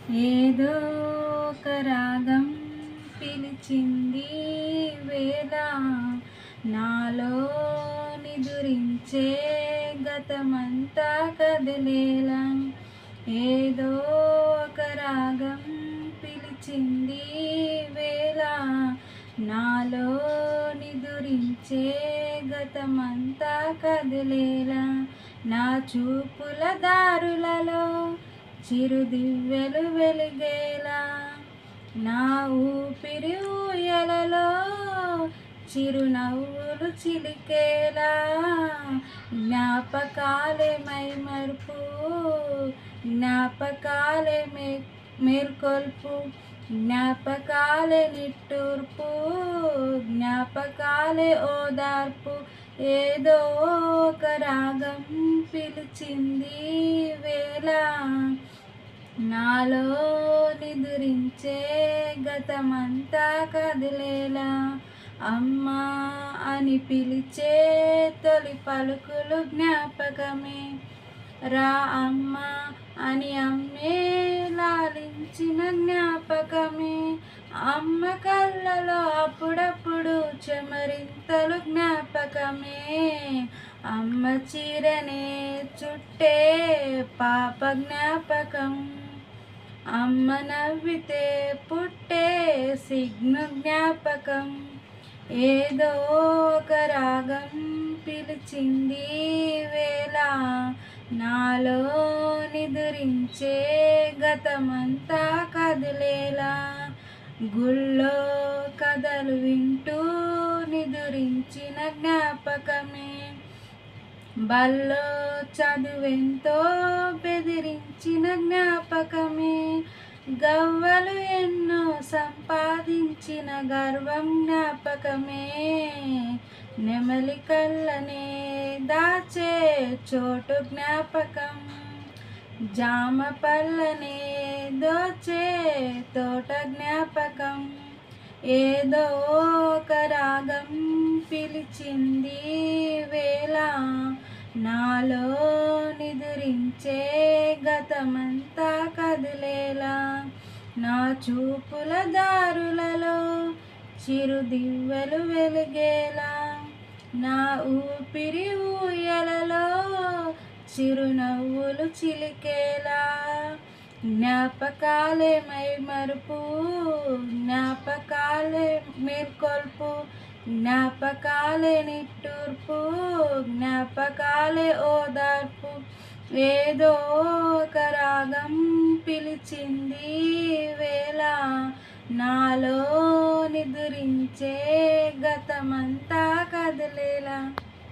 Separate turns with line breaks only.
ఏదో ఒక రాగం పిలిచింది వేళ నాలో నిదురించే గతమంతా కదిలేలా. ఏదో ఒక రాగం పిలిచింది వేళ నాలో నిదురించే గతమంతా కదిలేలా. నా చూపుల దారులలో చిరుదివ్వెలు వెలిగేలా, నా ఊపిరి ఊయలలో చిరునవ్వులు చిలికేలా. జ్ఞాపకాలే మైమరుపు, జ్ఞాపకాలే మేల్కొల్పు, జ్ఞాపకాలే నిట్టూర్పు, జ్ఞాపకాలే ఓదార్పు. ఏదో ఒక రాగం పిలిచింది వేళ నాలో నిదురించే గతమంతా కదిలేలా. అమ్మా అని పిలిచే తొలి పలుకులు జ్ఞాపకమే, రా అమ్మా అని అమ్మే లాలించిన జ్ఞాపకమే. అమ్మ కళ్ళలో అప్పుడప్పుడు చెమరింతలు జ్ఞాపకమే, అమ్మ చీరనే చుట్టే పాప జ్ఞాపకం, అమ్మ నవ్వితే పుట్టే సిగ్ను జ్ఞాపకం. ఏదో ఒక రాగం పిలిచింది వేళ నాలో నిదురించే గతమంతా కదిలేలా. గుళ్ళో కథలు వింటూ నిదురించిన జ్ఞాపకమే, బల్లో చదువెంతో బెదిరించిన జ్ఞాపకమే. గవ్వలు ఎన్నో సంపాదించిన గర్వం జ్ఞాపకమే, నెమలి కళ్ళనే దాచే చోటు జ్ఞాపకం, జామ పళ్ళనే దోచే తోట జ్ఞాపకం. ఏదో ఒక రాగం పిలిచింది వేళ నాలో నిదురించే గతమంతా కదిలేలా. నా చూపుల దారులలో చిరుదివ్వెలు వెలిగేలా, నా ఊపిరి ఊయలలో చిరునవ్వులు చిలికేలా. జ్ఞాపకాలే మైమరుపు, జ్ఞాపకాలే మేల్కొల్పు, జ్ఞాపకాలే నిట్టూర్పు, జ్ఞాపకాలే ఓదార్పు. ఏదో ఒక రాగం పిలిచింది వేళ నాలో నిదురించే గతమంతా కదిలేలా.